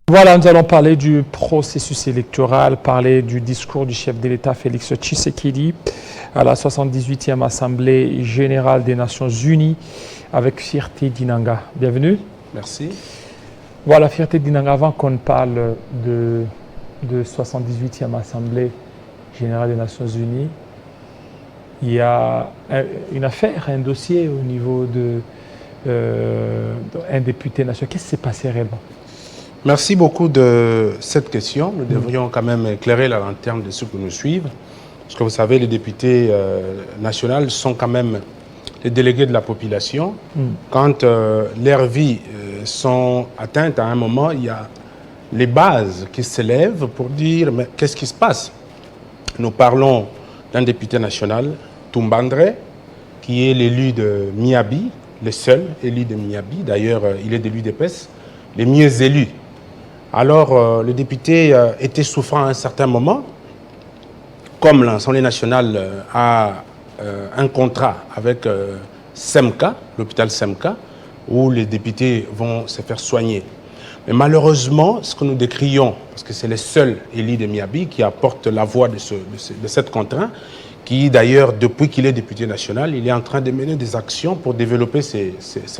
Voilà, nous allons parler du processus électoral, parler du discours du chef de l'État Félix Tshisekedi à la 78e Assemblée générale des Nations Unies avec Fierté Dinanga. Bienvenue. Merci. Voilà, Fierté Dinanga, avant qu'on parle de 78e Assemblée générale des Nations Unies, il y a une affaire, un dossier au niveau d'un député national. Qu'est-ce qui s'est passé réellement? Merci beaucoup de cette question. Nous devrions quand même éclairer la lanterne de ceux qui nous suivent. Parce que vous savez, les députés nationaux sont quand même les délégués de la population. Quand leurs vies sont atteintes à un moment, il y a les bases qui s'élèvent pour dire mais qu'est-ce qui se passe? Nous parlons d'un député national, Tumbandre, qui est l'élu de Miabi, le seul élu de Miabi. D'ailleurs, il est de l'UDPS, les mieux élus. Alors, le député était souffrant à un certain moment. Comme l'Assemblée nationale a un contrat avec SEMCA, l'hôpital SEMCA, où les députés vont se faire soigner. Mais malheureusement, ce que nous décrions, parce que c'est le seul élu de Miabi qui apporte la voix de cette contrainte, qui d'ailleurs, depuis qu'il est député national, il est en train de mener des actions pour développer ces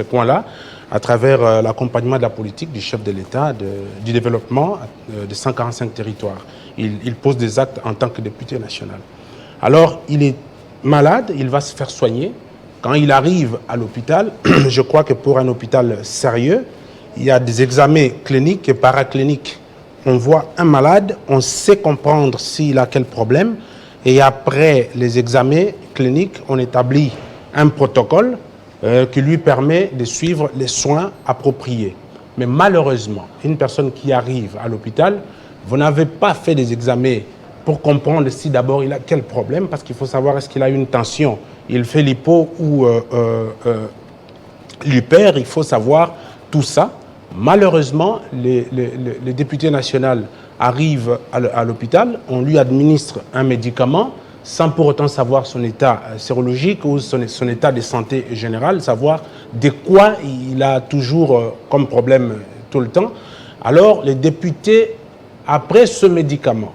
coins-là à travers l'accompagnement de la politique du chef de l'État, du développement de 145 territoires. Il pose des actes en tant que député national. Alors, il est malade, il va se faire soigner. Quand il arrive à l'hôpital, je crois que pour un hôpital sérieux, il y a des examens cliniques et paracliniques. On voit un malade, on sait comprendre s'il a quel problème. Et après les examens cliniques, on établit un protocole qui lui permet de suivre les soins appropriés. Mais malheureusement, une personne qui arrive à l'hôpital, vous n'avez pas fait des examens pour comprendre si d'abord il a quel problème, parce qu'il faut savoir est-ce qu'il a une tension, il fait l'hypo ou l'hyper, il faut savoir tout ça. Malheureusement, les députés nationaux arrivent à l'hôpital, on lui administre un médicament sans pour autant savoir son état sérologique ou son état de santé général, savoir de quoi il a toujours comme problème tout le temps. Alors, les députés, après ce médicament,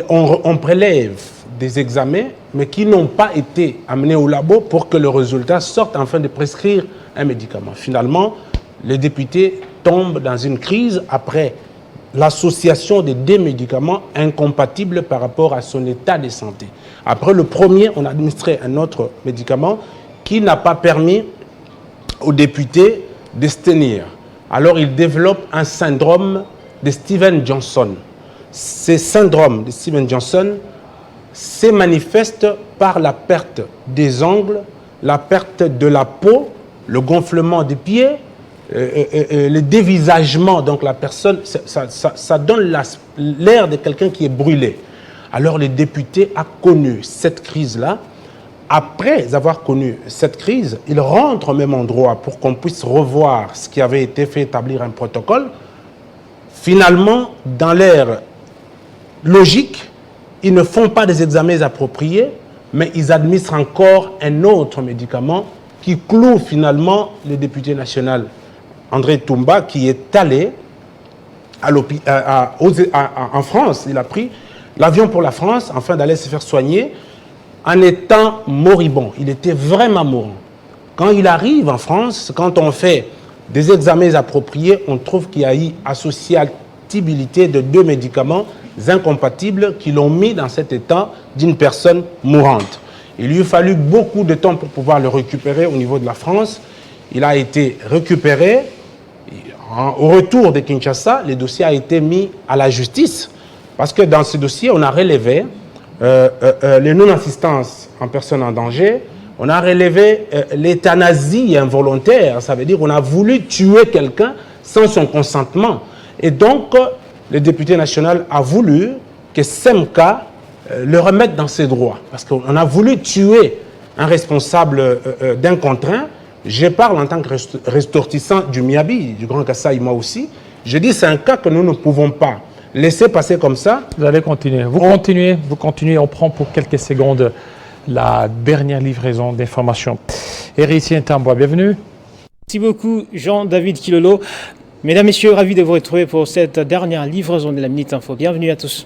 on prélève des examens, mais qui n'ont pas été amenés au labo pour que le résultat sorte afin de prescrire un médicament. Finalement, les députés tombent dans une crise après l'association des deux médicaments incompatibles par rapport à son état de santé. Après le premier, on a administré un autre médicament qui n'a pas permis aux députés de se tenir. Alors, il développe un syndrome de Stevens-Johnson. Ce syndrome de Stevens-Johnson se manifeste par la perte des ongles, la perte de la peau, le gonflement des pieds, le dévisagement. Donc la personne, ça donne l'air de quelqu'un qui est brûlé. Alors les députés ont connu cette crise-là. Après avoir connu cette crise, ils rentrent au même endroit pour qu'on puisse revoir ce qui avait été fait, établir un protocole. Finalement, dans leur logique, ils ne font pas des examens appropriés, mais ils administrent encore un autre médicament qui cloue finalement le député national André Toumba, qui est allé en France. Il a pris l'avion pour la France afin d'aller se faire soigner en étant moribond. Il était vraiment mourant. Quand il arrive en France, quand on fait des examens appropriés, on trouve qu'il y a eu associabilité de deux médicaments incompatibles qui l'ont mis dans cet état d'une personne mourante. Il lui a fallu beaucoup de temps pour pouvoir le récupérer au niveau de la France. Il a été récupéré. Au retour de Kinshasa, le dossier a été mis à la justice parce que dans ce dossier, on a relevé les non-assistance en personne en danger, on a relevé l'euthanasie involontaire, ça veut dire qu'on a voulu tuer quelqu'un sans son consentement. Et donc, le député national a voulu que SEMCA le remette dans ses droits parce qu'on a voulu tuer un responsable d'un contraint. Je parle en tant que ressortissant du Miabi, du Grand Kasaï, moi aussi. Je dis c'est un cas que nous ne pouvons pas laisser passer comme ça. Vous allez continuer. Vous continuez. On prend pour quelques secondes la dernière livraison d'informations. Héritier Tambois, bienvenue. Merci beaucoup, Jean-David Kilolo. Mesdames, Messieurs, ravi de vous retrouver pour cette dernière livraison de la Minute Info. Bienvenue à tous.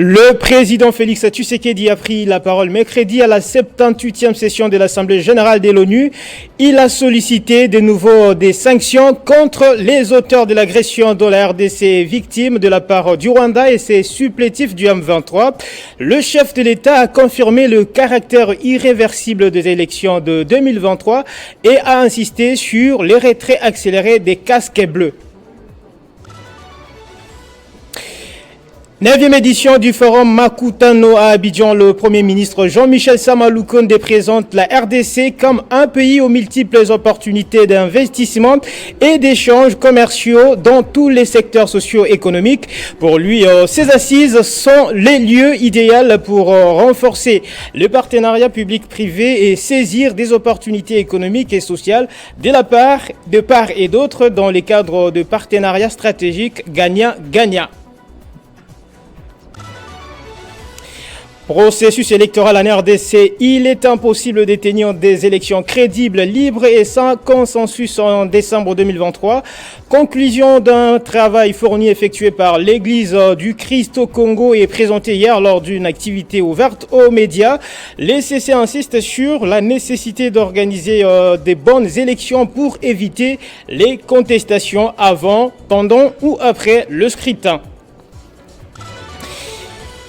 Le président Félix Tshisekedi a pris la parole mercredi à la 78e session de l'Assemblée générale de l'ONU. Il a sollicité de nouveau des sanctions contre les auteurs de l'agression de la RDC victimes de la part du Rwanda et ses supplétifs du M23. Le chef de l'État a confirmé le caractère irréversible des élections de 2023 et a insisté sur les retraits accélérés des casques bleus. 9e édition du forum Makutano à Abidjan, le Premier ministre Jean-Michel Sama Lukonde présente la RDC comme un pays aux multiples opportunités d'investissement et d'échanges commerciaux dans tous les secteurs socio-économiques. Pour lui, ces assises sont les lieux idéaux pour renforcer le partenariat public-privé et saisir des opportunités économiques et sociales de part et d'autre dans les cadres de partenariats stratégiques gagnant-gagnant. Processus électoral en RDC, il est impossible de tenir des élections crédibles, libres et sans consensus en décembre 2023. Conclusion d'un travail fourni effectué par l'Église du Christ au Congo et présenté hier lors d'une activité ouverte aux médias. Les CC insistent sur la nécessité d'organiser des bonnes élections pour éviter les contestations avant, pendant ou après le scrutin.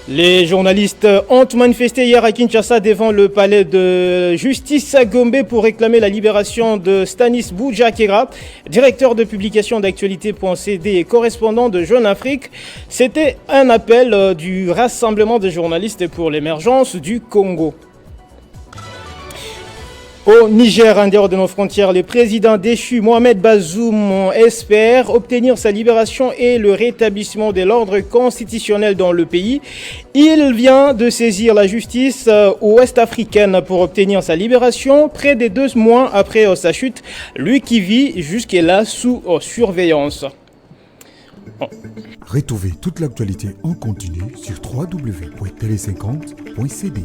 Les journalistes ont manifesté hier à Kinshasa devant le palais de justice à Gombe pour réclamer la libération de Stanis Boujakera, directeur de publication d'actualité.cd et correspondant de Jeune Afrique. C'était un appel du Rassemblement des journalistes pour l'émergence du Congo. Au Niger, en dehors de nos frontières, le président déchu Mohamed Bazoum espère obtenir sa libération et le rétablissement de l'ordre constitutionnel dans le pays. Il vient de saisir la justice ouest-africaine pour obtenir sa libération près de 2 mois après sa chute, lui qui vit jusque-là sous surveillance. Retrouvez toute l'actualité en continu sur www.tele50.cd.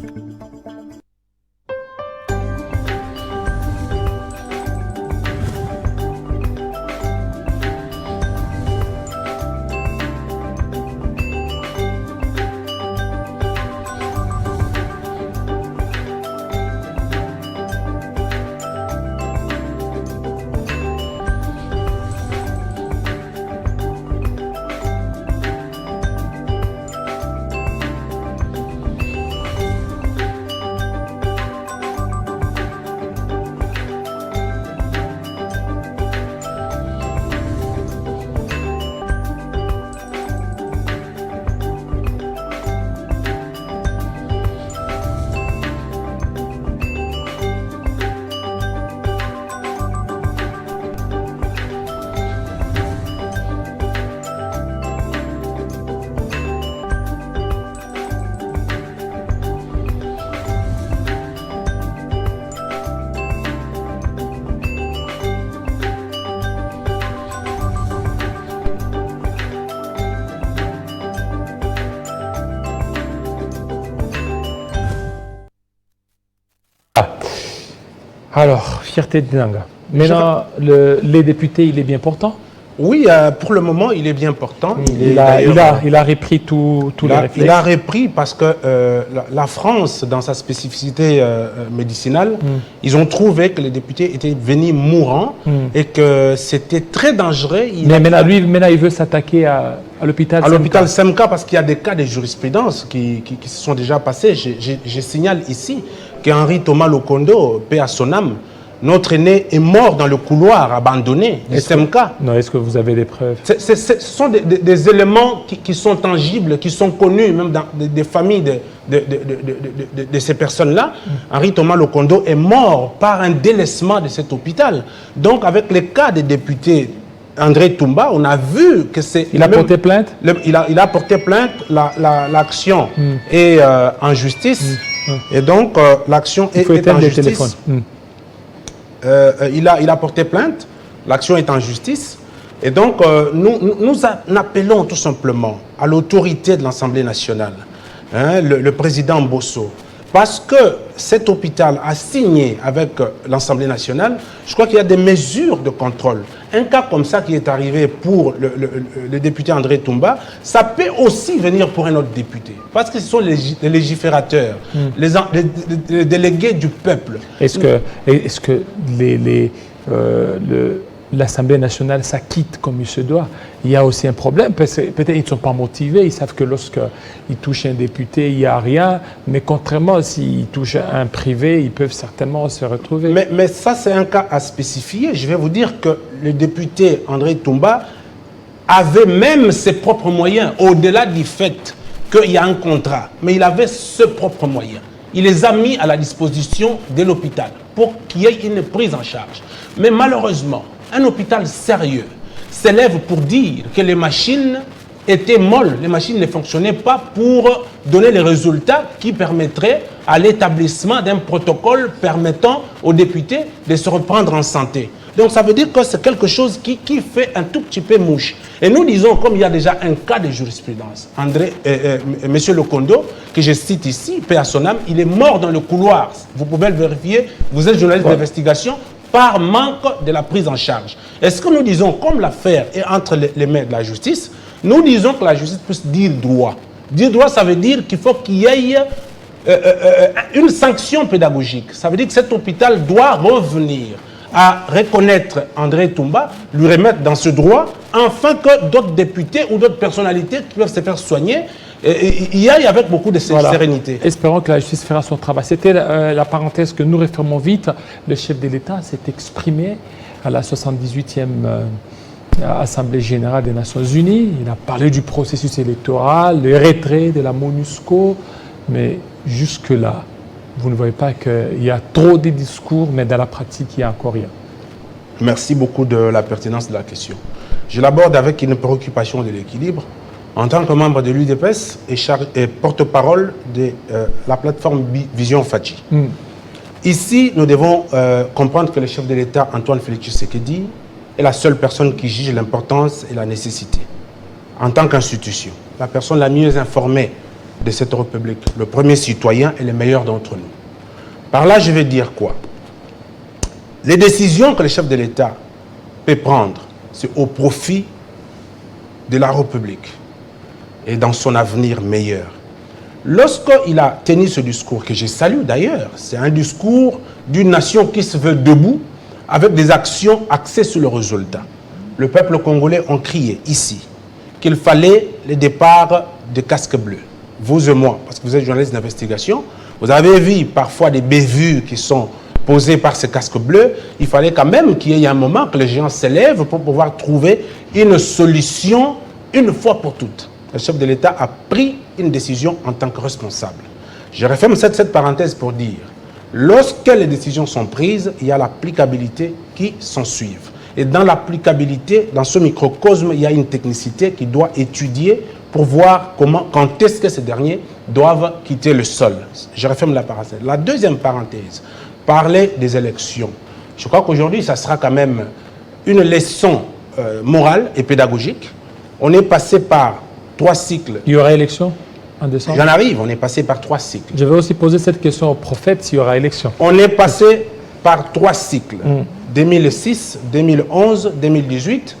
Alors, fierté de Nanga. Maintenant, les députés, il est bien portant. Oui, pour le moment, il est bien portant. Il a repris tous les réflexes. Il a repris parce que la France, dans sa spécificité médicinale, ils ont trouvé que les députés étaient venus mourants et que c'était très dangereux. Mais maintenant, il veut s'attaquer à l'hôpital Semka. À l'hôpital Semka parce qu'il y a des cas de jurisprudence qui se sont déjà passés. Je signale ici qu'Henri Thomas Lokondo, paix à son âme, notre aîné est mort dans le couloir abandonné du Semka. Non, est-ce que vous avez des preuves? Ce sont des éléments qui sont tangibles, qui sont connus même dans des familles de ces personnes-là. Henri Thomas Lokondo est mort par un délaissement de cet hôpital. Donc, avec les cas des députés André Toumba, on a vu que c'est... Il a porté plainte? Il a porté plainte, l'action est en justice. Et donc, l'action est en justice. Il a porté plainte, l'action est en justice. Et donc, nous appelons tout simplement à l'autorité de l'Assemblée nationale, le président Bosso, parce que cet hôpital a signé avec l'Assemblée nationale, je crois qu'il y a des mesures de contrôle. Un cas comme ça qui est arrivé pour le député André Toumba, ça peut aussi venir pour un autre député. Parce que ce sont les légiférateurs, les délégués du peuple. Est-ce que l'Assemblée nationale s'acquitte comme il se doit? Il y a aussi un problème, peut-être qu'ils ne sont pas motivés, ils savent que lorsqu'ils touchent un député, il n'y a rien, mais contrairement, s'ils touchent un privé, ils peuvent certainement se retrouver. Mais ça, c'est un cas à spécifier. Je vais vous dire que le député André Toumba avait même ses propres moyens, au-delà du fait qu'il y a un contrat, mais il avait ses propres moyens. Il les a mis à la disposition de l'hôpital pour qu'il y ait une prise en charge. Mais malheureusement, un hôpital sérieux s'élève pour dire que les machines étaient molles, les machines ne fonctionnaient pas pour donner les résultats qui permettraient à l'établissement d'un protocole permettant aux députés de se reprendre en santé. Donc ça veut dire que c'est quelque chose qui fait un tout petit peu mouche. Et nous disons, comme il y a déjà un cas de jurisprudence, Monsieur Lokondo, que je cite ici, paix à son âme, il est mort dans le couloir. Vous pouvez le vérifier, vous êtes journaliste d'investigation, par manque de la prise en charge. Est-ce que nous disons, comme l'affaire est entre les mains de la justice, nous disons que la justice puisse dire droit. Dire droit, ça veut dire qu'il faut qu'il y ait une sanction pédagogique. Ça veut dire que cet hôpital doit revenir à reconnaître André Toumba, lui remettre dans ce droit, afin que d'autres députés ou d'autres personnalités qui peuvent se faire soigner y aillent avec beaucoup de sérénité. Espérons que la justice fera son travail. C'était la parenthèse que nous refermons vite. Le chef de l'État s'est exprimé à la 78e Assemblée générale des Nations Unies. Il a parlé du processus électoral, le retrait de la MONUSCO, mais jusque-là, vous ne voyez pas qu'il y a trop de discours, mais dans la pratique, il n'y a encore rien. Merci beaucoup de la pertinence de la question. Je l'aborde avec une préoccupation de l'équilibre. En tant que membre de l'UDPS et porte-parole de la plateforme Vision Fadji. Ici, nous devons comprendre que le chef de l'État, Antoine Félix Tshisekedi, est la seule personne qui juge l'importance et la nécessité. En tant qu'institution, la personne la mieux informée de cette République, le premier citoyen et le meilleur d'entre nous. Par là, je vais dire quoi? Les décisions que le chef de l'État peut prendre, c'est au profit de la République et dans son avenir meilleur. Lorsqu'il a tenu ce discours, que je salue d'ailleurs, c'est un discours d'une nation qui se veut debout, avec des actions axées sur le résultat. Le peuple congolais a crié ici qu'il fallait le départ des casques bleus. Vous et moi, parce que vous êtes journaliste d'investigation, vous avez vu parfois des bévues qui sont posées par ces casques bleus. Il fallait quand même qu'il y ait un moment que les gens s'élèvent pour pouvoir trouver une solution une fois pour toutes. Le chef de l'État a pris une décision en tant que responsable. Je referme cette parenthèse pour dire, lorsque les décisions sont prises, il y a l'applicabilité qui s'ensuit. Et dans l'applicabilité, dans ce microcosme, il y a une technicité qui doit étudier pour voir quand est-ce que ces derniers doivent quitter le sol. Je referme la parenthèse. La deuxième parenthèse, parler des élections. Je crois qu'aujourd'hui, ça sera quand même une leçon morale et pédagogique. On est passé par 3 cycles. Il y aura élection en décembre? J'en arrive, on est passé par 3 cycles. Je vais aussi poser cette question au prophète s'il y aura élection. On est passé par 3 cycles. 2006, 2011, 2018.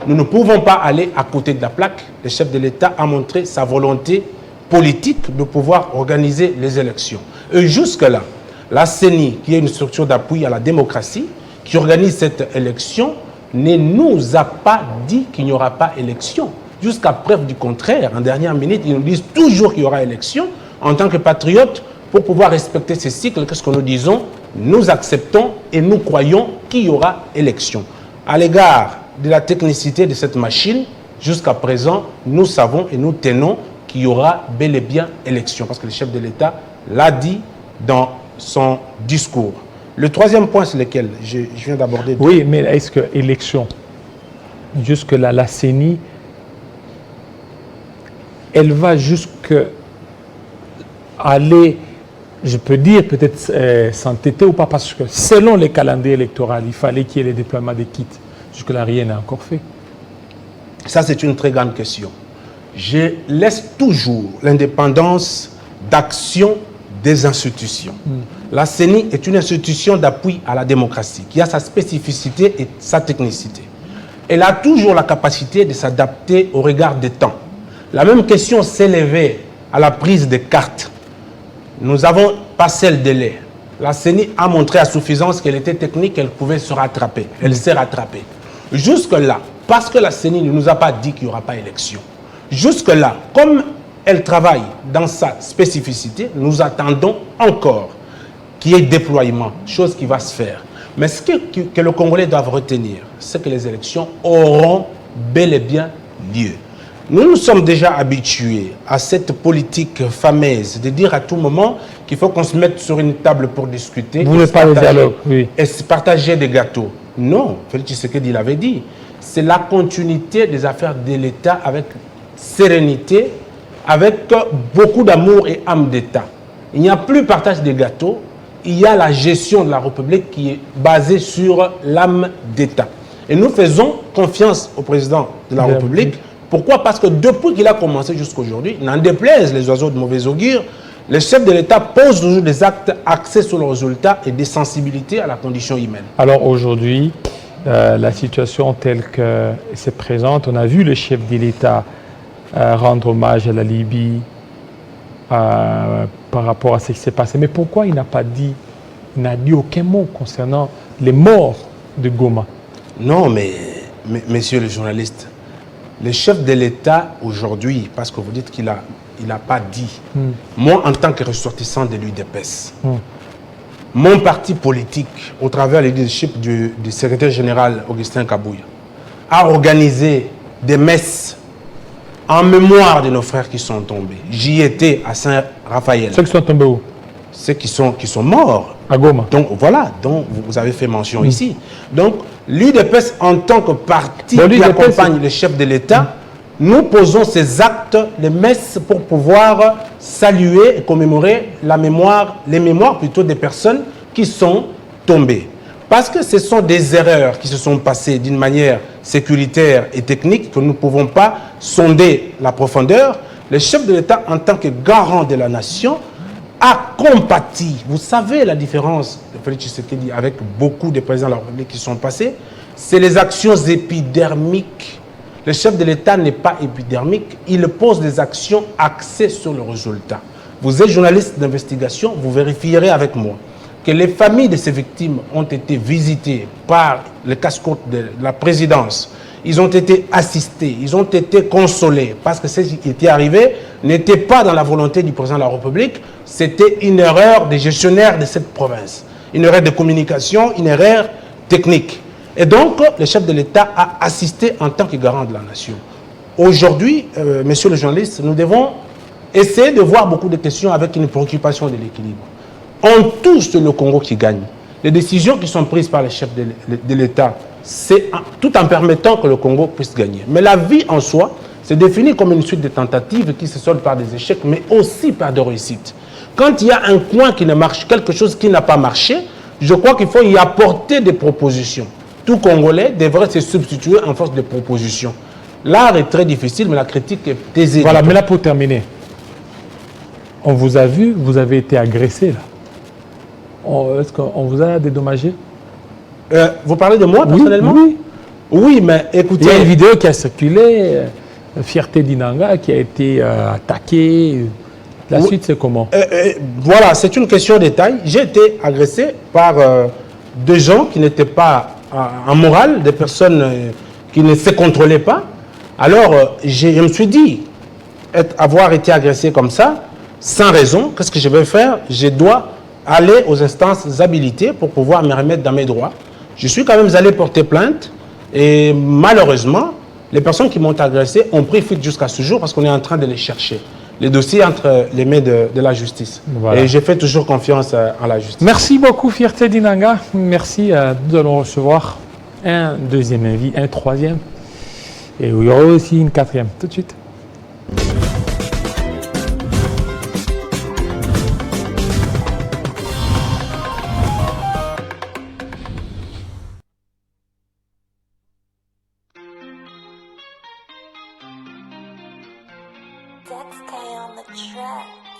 Nous ne pouvons pas aller à côté de la plaque. Le chef de l'État a montré sa volonté politique de pouvoir organiser les élections. Et jusque-là, la CENI, qui est une structure d'appui à la démocratie, qui organise cette élection, ne nous a pas dit qu'il n'y aura pas élection. Jusqu'à preuve du contraire, en dernière minute, ils nous disent toujours qu'il y aura élection. En tant que patriotes, pour pouvoir respecter ces cycles, qu'est-ce que nous disons? Nous acceptons et nous croyons qu'il y aura élection. À l'égard de la technicité de cette machine, jusqu'à présent, nous savons et nous tenons qu'il y aura bel et bien élection, parce que le chef de l'État l'a dit dans son discours. Le troisième point sur lequel je viens d'aborder... Oui, mais est-ce que élection, jusque-là, la CENI, elle va jusqu'à aller, je peux dire, peut-être s'entêter ou pas, parce que selon les calendriers électoraux, il fallait qu'il y ait le déploiement des kits. Jusque-là, rien n'est encore fait. Ça, c'est une très grande question. Je laisse toujours l'indépendance d'action des institutions. La CENI est une institution d'appui à la démocratie qui a sa spécificité et sa technicité. Elle a toujours la capacité de s'adapter au regard des temps. La même question s'est levée à la prise des cartes. Nous n'avons pas le délai. La CENI a montré à suffisance qu'elle était technique, qu'elle pouvait se rattraper. Elle s'est rattrapée. Jusque-là, parce que la CENI ne nous a pas dit qu'il n'y aura pas élection, jusque-là, comme elle travaille dans sa spécificité, nous attendons encore qu'il y ait déploiement, chose qui va se faire. Mais ce que le Congolais doivent retenir, c'est que les élections auront bel et bien lieu. Nous nous sommes déjà habitués à cette politique fameuse de dire à tout moment qu'il faut qu'on se mette sur une table pour discuter. Vous n'êtes pas le dialogue, oui. Et se partager des gâteaux. Non, Félix Tshisekedi l'avait dit. C'est la continuité des affaires de l'État avec sérénité, avec beaucoup d'amour et âme d'État. Il n'y a plus partage des gâteaux, il y a la gestion de la République qui est basée sur l'âme d'État. Et nous faisons confiance au président de la République. Pourquoi? Parce que depuis qu'il a commencé jusqu'à aujourd'hui, n'en déplaise les oiseaux de mauvais augure, le chef de l'État pose toujours des actes axés sur le résultat et des sensibilités à la condition humaine. Alors aujourd'hui, la situation telle qu'elle se présente, on a vu le chef de l'État rendre hommage à la Libye par rapport à ce qui s'est passé. Mais pourquoi il n'a pas dit, il n'a dit aucun mot concernant les morts de Goma? Non, mais messieurs les journalistes, le chef de l'État aujourd'hui, parce que vous dites qu'il n'a pas dit, moi en tant que ressortissant de l'UDPS, mon parti politique, au travers du leadership du secrétaire général Augustin Kabouya, a organisé des messes en mémoire de nos frères qui sont tombés. J'y étais à Saint-Raphaël. Ceux qui sont tombés où? Ceux qui sont morts. À Goma. Donc voilà, dont vous avez fait mention ici. Donc l'UDPS en tant que parti qui accompagne le chef de l'État, nous posons ces actes, les messes pour pouvoir saluer et commémorer les mémoires plutôt des personnes qui sont tombées. Parce que ce sont des erreurs qui se sont passées d'une manière sécuritaire et technique que nous ne pouvons pas sonder la profondeur. Le chef de l'État, en tant que garant de la nation, a compati. Vous savez la différence de Félix Tshisekedi avec beaucoup de présidents de la République qui sont passés, c'est les actions épidermiques. Le chef de l'État n'est pas épidermique, il pose des actions axées sur le résultat. Vous êtes journaliste d'investigation, vous vérifierez avec moi que les familles de ces victimes ont été visitées par le casse-côte de la présidence. Ils ont été assistés, ils ont été consolés, parce que ce qui était arrivé n'était pas dans la volonté du président de la République, c'était une erreur des gestionnaires de cette province. Une erreur de communication, une erreur technique. Et donc, le chef de l'État a assisté en tant que garant de la nation. Aujourd'hui, messieurs les journalistes, nous devons essayer de voir beaucoup de questions avec une préoccupation de l'équilibre. On touche le Congo qui gagne. Les décisions qui sont prises par les chefs de l'État, c'est tout en permettant que le Congo puisse gagner. Mais la vie en soi, c'est défini comme une suite de tentatives qui se soldent par des échecs, mais aussi par des réussites. Quand il y a un coin qui ne marche, quelque chose qui n'a pas marché, je crois qu'il faut y apporter des propositions. Tout Congolais devrait se substituer en force de propositions. L'art est très difficile, mais la critique est aisée. Voilà, mais là pour terminer, on vous a vu, vous avez été agressé là. Est-ce qu'on vous a dédommagé? Vous parlez de moi personnellement? Oui. Oui, mais écoutez... Il y a une vidéo qui a circulé, Fierté d'Inanga qui a été attaquée. La suite, c'est comment? Voilà, c'est une question de détail. J'ai été agressé par des gens qui n'étaient pas en morale, des personnes qui ne se contrôlaient pas. Alors, je me suis dit, avoir été agressé comme ça, sans raison, qu'est-ce que je vais faire? Je dois aller aux instances habilitées pour pouvoir me remettre dans mes droits. Je suis quand même allé porter plainte et malheureusement, les personnes qui m'ont agressé ont pris fuite jusqu'à ce jour parce qu'on est en train de les chercher. Les dossiers entre les mains de la justice. Voilà. Et j'ai fait toujours confiance en la justice. Merci beaucoup, Fierté d'Inanga. Merci. Nous allons recevoir un deuxième invité, un troisième. Et il y aura aussi une quatrième. Tout de suite. That's Sky on the track.